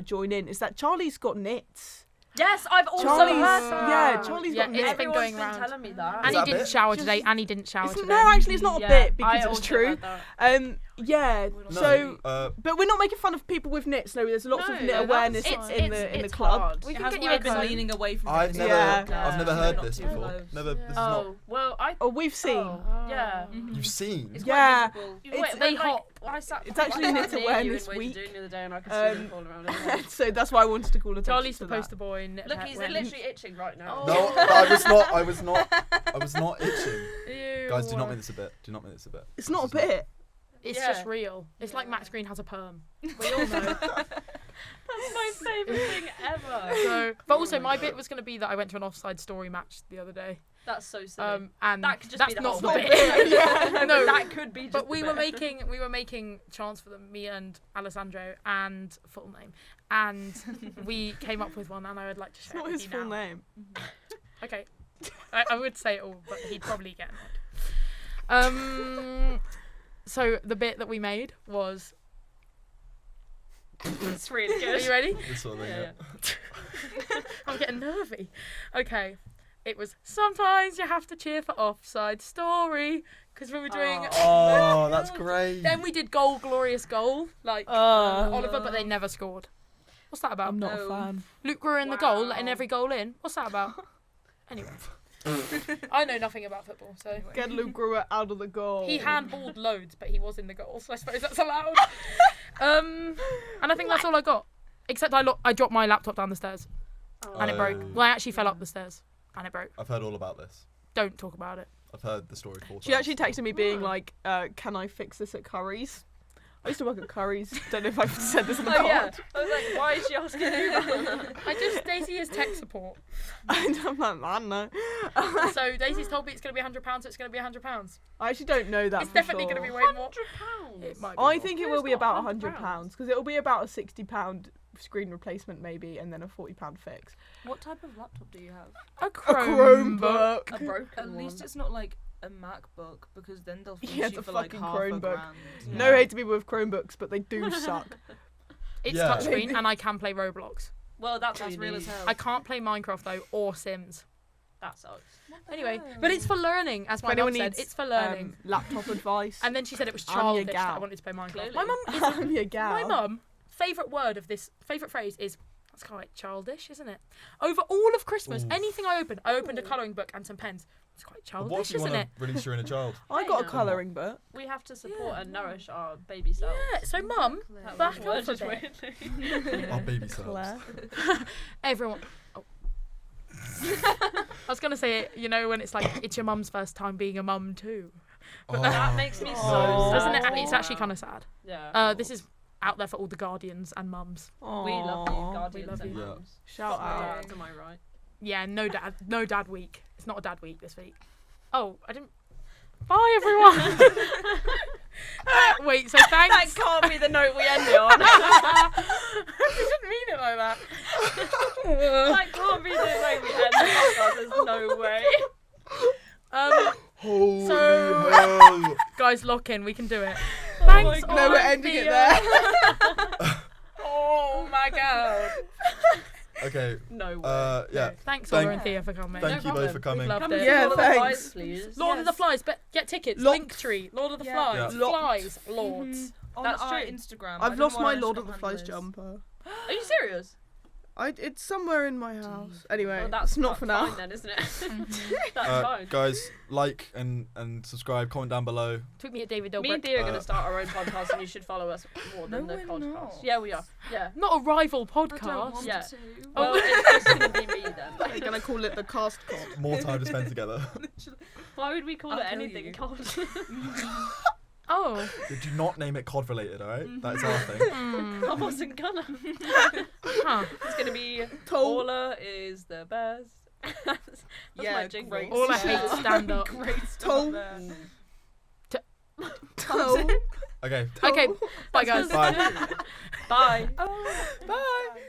join in. Is that Charlie's got knits. Yes, I've also Charlie's, heard that. yeah, Charlie's got it's knits. been Everyone's going been round. telling me that. And that he didn't bit? shower Just- today. And he didn't shower It's, today. no, actually, it's not a Yeah, bit I because it's also true. heard that. Yeah. No, So, but we're not making fun of people with knits. No, there's lots of knit awareness in the club. Hard. We It can has get you why a I've been code. leaning away from I've it. never, Yeah. I've never Yeah. heard Not this too before. close. Never. This is Oh, not. well, I. Oh, we've seen. Yeah. You've seen. It's Yeah. quite visible. It's- Wait, they they hot. I sat It's actually knit near you awareness in week. Wayne the other day, and I could see them falling around. So that's why I wanted to call attention Charlie's to the that. poster boy. Look, he's literally itching right now. No, I was not. I was not. I was not itching. Ew. Guys, do not make this a bit. Do not make this a bit. It's not a This is bit. It's Yeah. just real. It's like Yeah. Max Green has a perm. We all know. That's my favourite thing ever. So, but also Oh my my bit God. was going to be that I went to an offside story match the other day. That's so silly. And That could just that's be the not whole the bit. bit. Yeah. No, that could be just But the we bit. were making chants for them, me and Alessandro, and full name, and we came up with one, and I would like to It's share not it with his you full now. name. Okay, I would say it all, but he'd probably get annoyed. So the bit that we made was. It's really Are good. you ready? This sort of thing. Yeah, Yeah. I'm getting nervy. Okay. It was sometimes you have to cheer for offside story because we were doing. Oh, that's great. Then we did goal, glorious goal, like Uh, Oliver, but they never scored. What's that about? I'm not a No. fan. Luke Brewer in the goal, Wow. letting every goal in. What's that about? Anyway, I know nothing about football, so Get Luke Brewer out of the goal. he handballed loads, but he was in the goal, so I suppose that's allowed. And I think that's all I got. Except I dropped my laptop down the stairs and it broke. Oh. Well, I actually fell up the stairs and it broke. I've heard all about this. Don't talk about it. I've heard the story 4 times. She actually texted me being like, "Can I fix this at Curry's?" I used to work at Curry's. Don't know if I've said this in the pod. Oh yeah. I was like, why is she asking you that? Daisy is tech support. I'm like, I don't know. So Daisy's told me it's going to be £100, so it's going to be £100. I actually don't know that. It's for definitely sure. going to be way more. £100. It might be I more. think it Who's will be got about £100? £100 because it'll be about a £60 screen replacement maybe, and then a £40 fix. What type of laptop do you have? A A Chromebook. Chromebook. A broken At one. least it's not like a MacBook because then they'll finish Yeah, you the for like fucking half a Chromebook. grand. No hate to people with Chromebooks, but they do suck. It's Yeah. touchscreen and I can play Roblox. Well, that's That's really real as hell. I can't play Minecraft though or Sims. That sucks. Anyway, but it's for learning, as If my anyone mum said. needs It's for learning. laptop advice, And then she said it was I'm your childish that gal. I wanted to play Minecraft. Clearly. My mum is I'm your gal. my mum favourite phrase is that's quite childish, isn't it? Over all of Christmas, Ooh. anything I opened a colouring book and some pens. It's quite But what childish, if you isn't want it? to release your inner child? I Hey, got a no. colouring book. We have to support Yeah. and nourish our baby selves. Yeah, so mum, That back was off a worded bit. weirdly. Our baby selves. Claire. Everyone. Oh. I was gonna say, you know, when it's like it's your mum's first time being a mum too, Oh. That makes me so Oh. sad. doesn't it? It's Wow. actually kind of sad. Yeah. This is out there for all the guardians and mums. We love you, Aw. guardians love and you. Yeah. mums. Shout Fuck my out. dad, am I right? Yeah, no dad week. It's not a dad week this week. Oh, I didn't. Bye everyone. Wait, so That thanks. can't be the note we end it on. I didn't mean it like that. That can't be the way we end the podcast. There's no way. Holy So- hell. Guys, lock in. We can do it. Oh Thanks. my No, all we're of ending it the, there. Oh my god. Okay. No way. Yeah. Thanks, Thank- Ola and Thea, for coming. Thank No you both problem. for coming. Loved Come it. and Yeah, see Lord of the thanks. Flies, please. Lord of the Yes. Flies, but get tickets. Locked. Linktree. Lord of the Yeah. Flies. Yeah. Locked. Flies. Lords. On That's our true. Instagram. I I've don't know lost what my our Lord of Instagram the handle Flies is. jumper. Are you serious? It's somewhere in my house. Anyway, Well, that's it's not for now. fine then, isn't it? That's fine. Guys, like and subscribe, comment down below. Tweet me at David Me and Dobrik. Thea are going to start our own podcast, and you should follow us more than No, the we're podcast. not. Yeah, we are. Yeah. Not a rival I don't podcast. want Yeah. to. Well, it's just going to be me then. They're gonna call it the cast call. More time to spend together. Why would we call I'll it tell anything you. cod? Oh. Do not name it COD related, alright? That is our thing. I wasn't gonna. Huh. It's going to be Toll. Orla is the best. That's Yeah, my jingle. great. All I Yeah. hate stand up. Great stuff Toll. there. Toll. Okay. Okay. Bye guys. Bye. Bye. Bye.